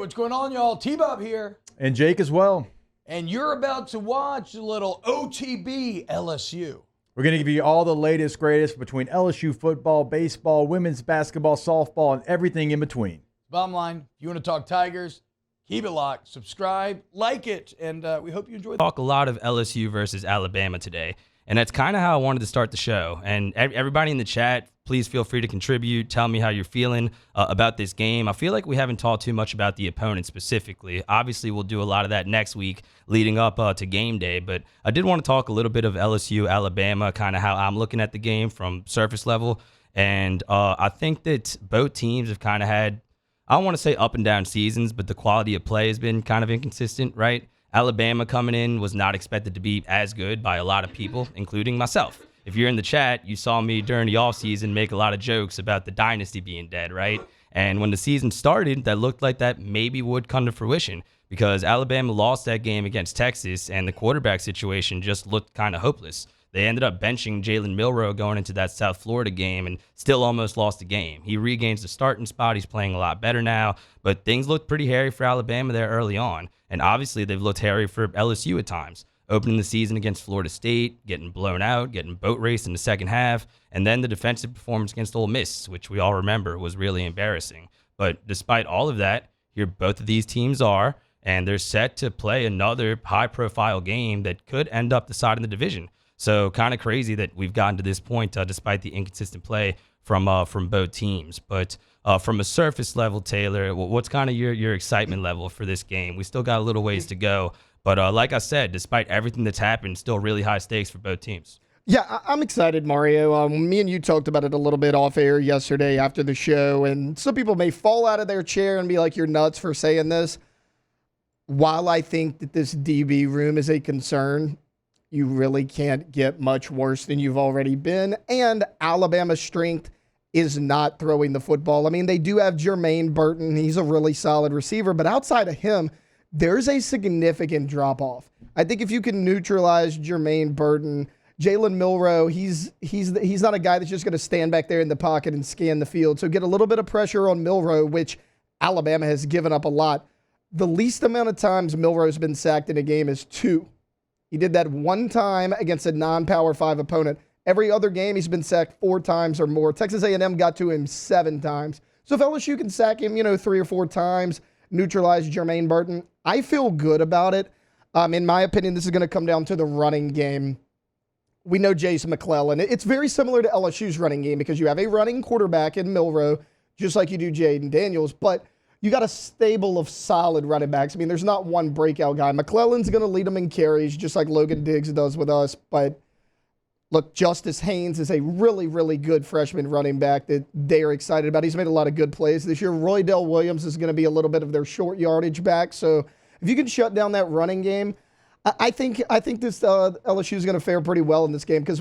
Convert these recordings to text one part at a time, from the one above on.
what's going on, y'all? T-Bob here. And Jake as well. And you're about to watch a little OTB LSU. We're going to give you all the latest, greatest between LSU football, baseball, women's basketball, softball, and everything in between. Bottom line, if you want to talk Tigers, keep it locked, subscribe, like it, and we hope you enjoy. Talk a lot of LSU versus Alabama today, and that's kind of how I wanted to start the show. And everybody in the chat, please feel free to contribute. Tell me how you're feeling about this game. I feel like we haven't talked too much about the opponent specifically. Obviously, we'll do a lot of that next week leading up to game day, but I did want to talk a little bit of LSU, Alabama, kind of how I'm looking at the game from surface level. And I think that both teams have kind of had, I don't want to say up and down seasons, but the quality of play has been kind of inconsistent, right? Alabama coming in was not expected to be as good by a lot of people, including myself. If you're in the chat, you saw me during the offseason make a lot of jokes about the dynasty being dead, right? And when the season started, that looked like that maybe would come to fruition because Alabama lost that game against Texas and the quarterback situation just looked kind of hopeless. They ended up benching Jalen Milroe going into that South Florida game and still almost lost the game. He regains the starting spot. He's playing a lot better now, but things looked pretty hairy for Alabama there early on. And obviously they've looked hairy for LSU at times. Opening the season against Florida State, getting blown out, getting boat raced in the second half, and then the defensive performance against Ole Miss, which we all remember was really embarrassing. But despite all of that, here both of these teams are, and they're set to play another high-profile game that could end up deciding the division. So kind of crazy that we've gotten to this point despite the inconsistent play from both teams. But from a surface level, Taylor, what's kind of your excitement level for this game? We still got a little ways to go. But like I said, despite everything that's happened, still really high stakes for both teams. Yeah, I'm excited, Mario. Me and you talked about it a little bit off air yesterday after the show, and some people may fall out of their chair and be like, you're nuts for saying this. While I think that this DB room is a concern, you really can't get much worse than you've already been, and Alabama's strength is not throwing the football. I mean, they do have Jermaine Burton. He's a really solid receiver, but outside of him, there's a significant drop-off. I think if you can neutralize Jermaine Burton, Jalen Milroe, he's not a guy that's just going to stand back there in the pocket and scan the field. So get a little bit of pressure on Milroe, which Alabama has given up a lot. The least amount of times Milroe's been sacked in a game is 2. He did that one time against a non-Power 5 opponent. Every other game, he's been sacked 4 times or more. Texas A&M got to him 7 times. So if LSU can sack him, 3 or 4 times, neutralize Jermaine Burton, I feel good about it. In my opinion, this is going to come down to the running game. We know Jason McClellan. It's very similar to LSU's running game because you have a running quarterback in Milroe, just like you do Jaden Daniels, but you got a stable of solid running backs. I mean, there's not one breakout guy. McClellan's going to lead them in carries, just like Logan Diggs does with us, but look, Justice Haynes is a really, really good freshman running back that they are excited about. He's made a lot of good plays this year. Roydell Williams is going to be a little bit of their short yardage back. So if you can shut down that running game, I think this LSU is going to fare pretty well in this game because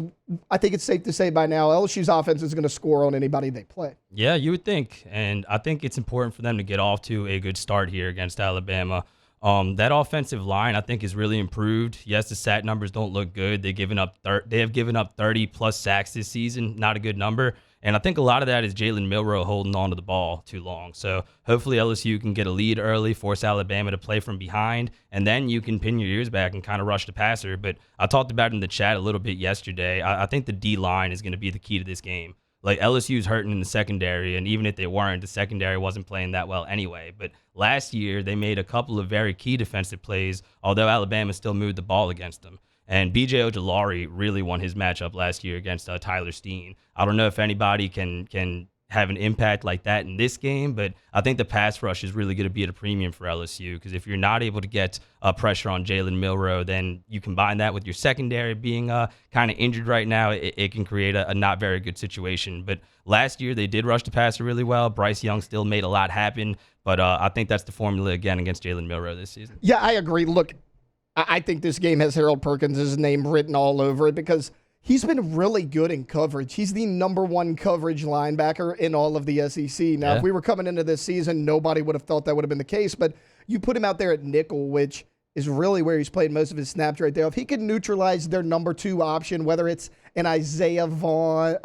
I think it's safe to say by now LSU's offense is going to score on anybody they play. Yeah, you would think. And I think it's important for them to get off to a good start here against Alabama. That offensive line, I think, is really improved. Yes, the sack numbers don't look good. They have given up 30-plus sacks this season. Not a good number. And I think a lot of that is Jalen Milroe holding on to the ball too long. So hopefully LSU can get a lead early, force Alabama to play from behind, and then you can pin your ears back and kind of rush the passer. But I talked about it in the chat a little bit yesterday. I think the D-line is going to be the key to this game. Like, LSU's hurting in the secondary, and even if they weren't, the secondary wasn't playing that well anyway. But last year, they made a couple of very key defensive plays, although Alabama still moved the ball against them. And B.J. Ojulari really won his matchup last year against Tyler Steen. I don't know if anybody can have an impact like that in this game, but I think the pass rush is really going to be at a premium for LSU because if you're not able to get pressure on Jalen Milroe, then you combine that with your secondary being kind of injured right now, it can create a not very good situation. But last year, they did rush the passer really well. Bryce Young still made a lot happen, but I think that's the formula again against Jalen Milroe this season. Yeah, I agree. Look, I think this game has Harold Perkins' name written all over it because he's been really good in coverage. He's the #1 coverage linebacker in all of the SEC. Now, if we were coming into this season, nobody would have thought that would have been the case, but you put him out there at nickel, which is really where he's played most of his snaps right there. If he could neutralize their #2 option, whether it's an Isaiah Bond,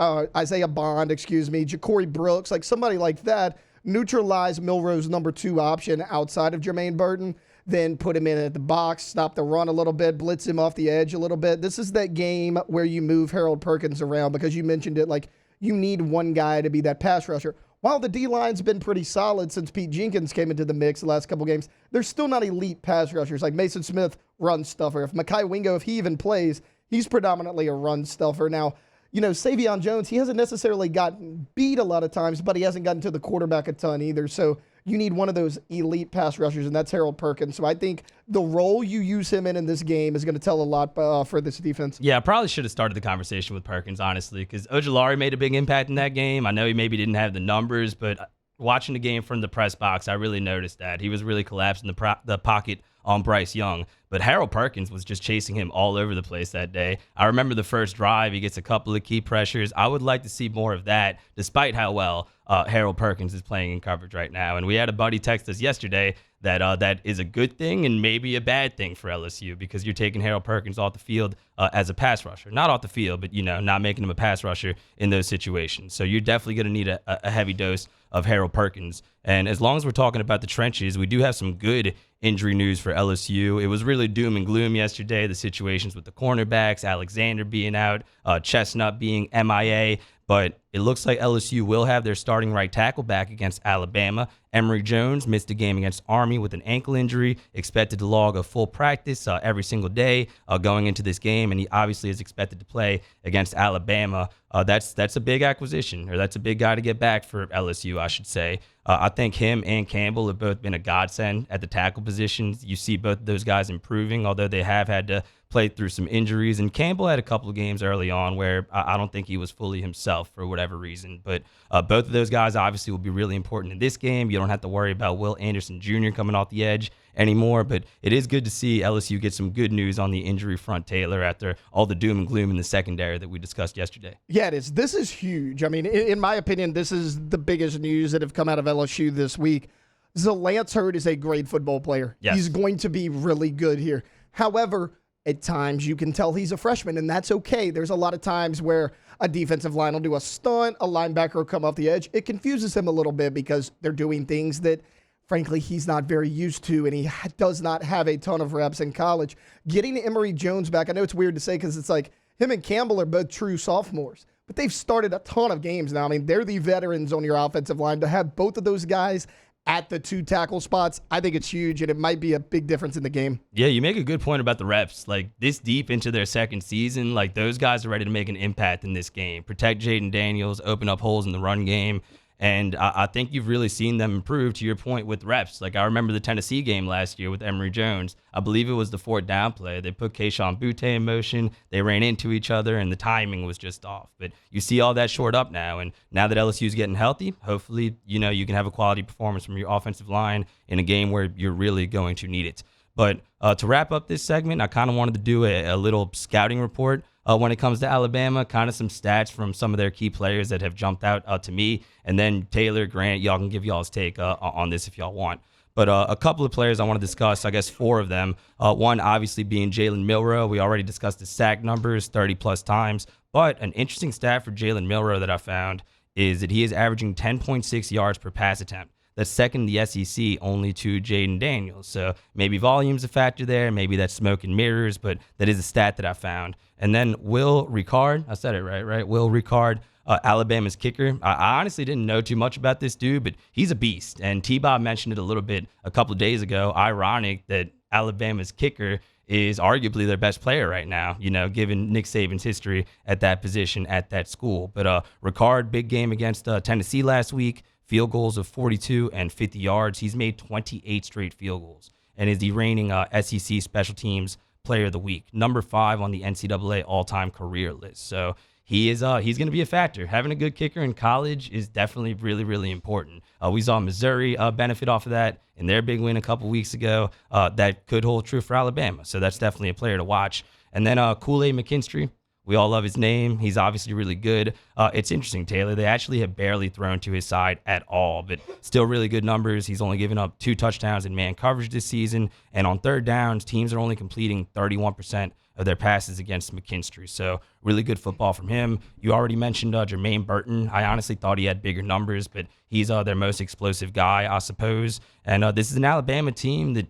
Ja'Cory Brooks, like somebody like that, neutralize Milroe's number 2 option outside of Jermaine Burton, then put him in at the box, stop the run a little bit, blitz him off the edge a little bit. This is that game where you move Harold Perkins around because you mentioned it, like you need one guy to be that pass rusher. While the D-line's been pretty solid since Pete Jenkins came into the mix the last couple games, they're still not elite pass rushers. Like Mason Smith, run stuffer. If Mekhi Wingo, if he even plays, he's predominantly a run stuffer. Now, Savion Jones, he hasn't necessarily gotten beat a lot of times, but he hasn't gotten to the quarterback a ton either. So you need one of those elite pass rushers, and that's Harold Perkins. So I think the role you use him in this game is going to tell a lot for this defense. Yeah, I probably should have started the conversation with Perkins, honestly, because Ojulari made a big impact in that game. I know he maybe didn't have the numbers, but watching the game from the press box, I really noticed that. He was really collapsing the pocket on Bryce Young. But Harold Perkins was just chasing him all over the place that day. I remember the first drive, he gets a couple of key pressures. I would like to see more of that, despite how well Harold Perkins is playing in coverage right now. And we had a buddy text us yesterday that that is a good thing and maybe a bad thing for LSU because you're taking Harold Perkins off the field as a pass rusher. Not off the field, but, not making him a pass rusher in those situations. So you're definitely going to need a heavy dose of Harold Perkins. And as long as we're talking about the trenches, we do have some good injury news for LSU. It was really doom and gloom yesterday, the situations with the cornerbacks, Alexander being out, Chestnut being MIA. But it looks like LSU will have their starting right tackle back against Alabama. Emory Jones missed a game against Army with an ankle injury, expected to log a full practice every single day going into this game, and he obviously is expected to play against Alabama. That's a big acquisition, or that's a big guy to get back for LSU, I should say. I think him and Campbell have both been a godsend at the tackle positions. You see both of those guys improving, although they have had to play through some injuries. And Campbell had a couple of games early on where I don't think he was fully himself for whatever reason. But both of those guys obviously will be really important in this game. You don't have to worry about Will Anderson Jr. coming off the edge anymore. But it is good to see LSU get some good news on the injury front, Taylor, after all the doom and gloom in the secondary that we discussed yesterday. Yeah, it is. This is huge. I mean, in my opinion, this is the biggest news that have come out of LSU this week. Lance Hurd is a great football player. Yes. He's going to be really good here. However, at times you can tell he's a freshman, and that's okay. There's a lot of times where a defensive line will do a stunt, a linebacker will come off the edge. It confuses him a little bit because they're doing things that, frankly, he's not very used to, and he does not have a ton of reps in college. Getting Emory Jones back, I know it's weird to say because it's like him and Campbell are both true sophomores, but they've started a ton of games now. I mean, they're the veterans on your offensive line. To have both of those guys at the 2 tackle spots, I think it's huge, and it might be a big difference in the game. Yeah, you make a good point about the reps. Like, this deep into their second season, like, those guys are ready to make an impact in this game. Protect Jaden Daniels, open up holes in the run game. And I think you've really seen them improve, to your point, with reps. Like, I remember the Tennessee game last year with Emory Jones. I believe it was the 4th down play. They put Keyshawn Butte in motion. They ran into each other, and the timing was just off. But you see all that shored up now. And now that LSU's getting healthy, hopefully, you can have a quality performance from your offensive line in a game where you're really going to need it. But to wrap up this segment, I kind of wanted to do a little scouting report when it comes to Alabama, kind of some stats from some of their key players that have jumped out to me. And then Taylor, Grant, y'all can give y'all's take on this if y'all want. But a couple of players I want to discuss, I guess 4 of them. One obviously being Jalen Milroe. We already discussed the sack numbers, 30-plus times. But an interesting stat for Jalen Milroe that I found is that he is averaging 10.6 yards per pass attempt. That's second in the SEC, only to Jaden Daniels. So maybe volume's a factor there. Maybe that's smoke and mirrors, but that is a stat that I found. And then Will Ricard, I said it right? Will Ricard, Alabama's kicker. I honestly didn't know too much about this dude, but he's a beast. And T-Bob mentioned it a little bit a couple of days ago. Ironic that Alabama's kicker is arguably their best player right now, given Nick Saban's history at that position at that school. But Ricard, big game against Tennessee last week. Field goals of 42 and 50 yards. He's made 28 straight field goals and is the reigning SEC Special Teams Player of the Week, number 5 on the NCAA all-time career list. So he's going to be a factor. Having a good kicker in college is definitely really, really important. We saw Missouri benefit off of that in their big win a couple weeks ago. That could hold true for Alabama. So that's definitely a player to watch. And then Kool-Aid McKinstry. We all love his name. He's obviously really good. It's interesting, Taylor. They actually have barely thrown to his side at all, but still really good numbers. He's only given up 2 touchdowns in man coverage this season. And on third downs, teams are only completing 31% of their passes against McKinstry. So really good football from him. You already mentioned Jermaine Burton. I honestly thought he had bigger numbers, but he's their most explosive guy, I suppose. And this is an Alabama team that,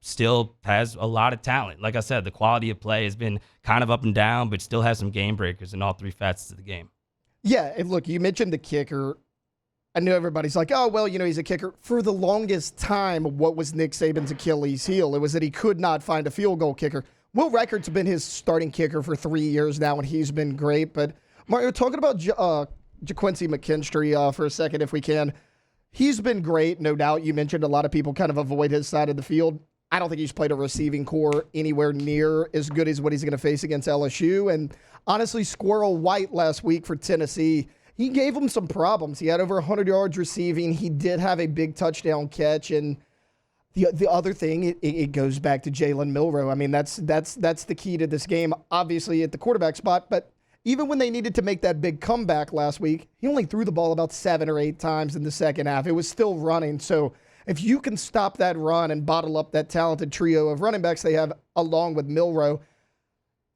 still has a lot of talent. Like I said, the quality of play has been kind of up and down, but still has some game breakers in all three facets of the game. Yeah, and look, you mentioned the kicker. I know everybody's like, oh, well, he's a kicker. For the longest time, what was Nick Saban's Achilles heel? It was that he could not find a field goal kicker. Will Reichardt's been his starting kicker for 3 years now, and he's been great. But, Mario, talking about JaQuincy McKinstry for a second, if we can. He's been great, no doubt. You mentioned a lot of people kind of avoid his side of the field. I don't think he's played a receiving core anywhere near as good as what he's going to face against LSU. And, honestly, Squirrel White last week for Tennessee, he gave him some problems. He had over 100 yards receiving. He did have a big touchdown catch. And the other thing, it goes back to Jalen Milroe. I mean, that's the key to this game, obviously at the quarterback spot. But even when they needed to make that big comeback last week, he only threw the ball about 7 or 8 times in the second half. It was still running. So if you can stop that run and bottle up that talented trio of running backs they have along with Milroe,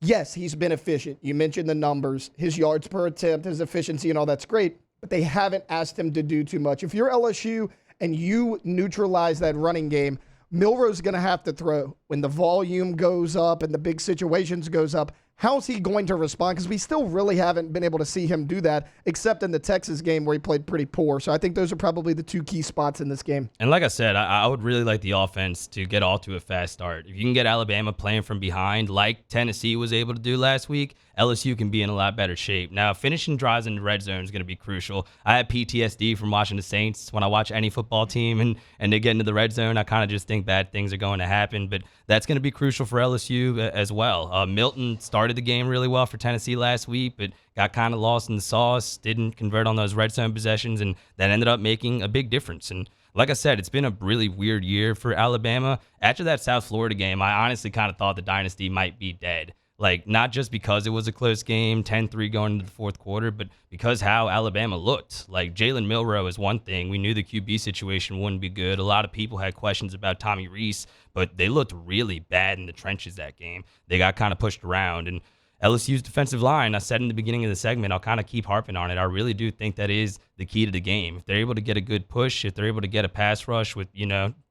yes, he's been efficient. You mentioned the numbers, his yards per attempt, his efficiency, and all that's great, but they haven't asked him to do too much. If you're LSU and you neutralize that running game, Milroe's going to have to throw. When the volume goes up and the big situations goes up, how's he going to respond? Because we still really haven't been able to see him do that, except in the Texas game where he played pretty poor. So I think those are probably the 2 key spots in this game. And like I said, I would really like the offense to get off to a fast start. If you can get Alabama playing from behind like Tennessee was able to do last week, LSU can be in a lot better shape. Now, finishing drives in the red zone is going to be crucial. I have PTSD from watching the Saints. When I watch any football team and they get into the red zone, I kind of just think bad things are going to happen. But that's going to be crucial for LSU as well. Milton started the game really well for Tennessee last week, but got kind of lost in the sauce, didn't convert on those red zone possessions, and that ended up making a big difference. And like I said, it's been a really weird year for Alabama. After that South Florida game, I honestly kind of thought the dynasty might be dead. Like, not just because it was a close game, 10-3 going into the fourth quarter, but because how Alabama looked. Like, Jalen Milroe is one thing. We knew the QB situation wouldn't be good. A lot of people had questions about Tommy Rees, but they looked really bad in the trenches that game. They got kind of pushed around. And LSU's defensive line, I said in the beginning of the segment, I'll kind of keep harping on it. I really do think that is the key to the game. If they're able to get a good push, if they're able to get a pass rush with,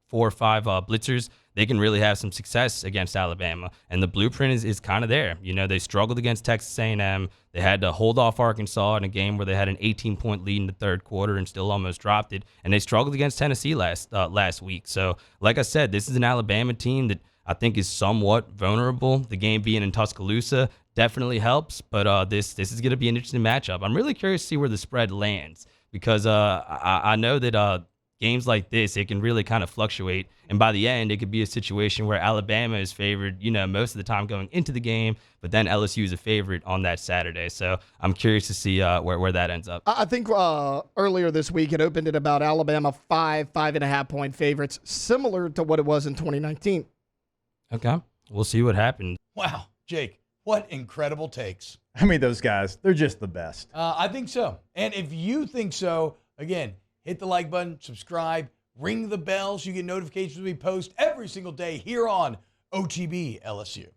4 or 5 blitzers, they can really have some success against Alabama. And the blueprint is kind of there. They struggled against Texas A&M. They had to hold off Arkansas in a game where they had an 18-point lead in the third quarter and still almost dropped it. And they struggled against Tennessee last week. So, like I said, this is an Alabama team that I think is somewhat vulnerable. The game being in Tuscaloosa definitely helps, but this is going to be an interesting matchup. I'm really curious to see where the spread lands because I know that games like this, it can really kind of fluctuate. And by the end, it could be a situation where Alabama is favored, most of the time going into the game, but then LSU is a favorite on that Saturday. So I'm curious to see where that ends up. I think earlier this week, it opened at about Alabama 5.5 point favorites, similar to what it was in 2019. Okay. We'll see what happens. Wow, Jake, what incredible takes. I mean, those guys, they're just the best. I think so. And if you think so, again, hit the like button, subscribe, ring the bell so you get notifications when we post every single day here on OTB LSU.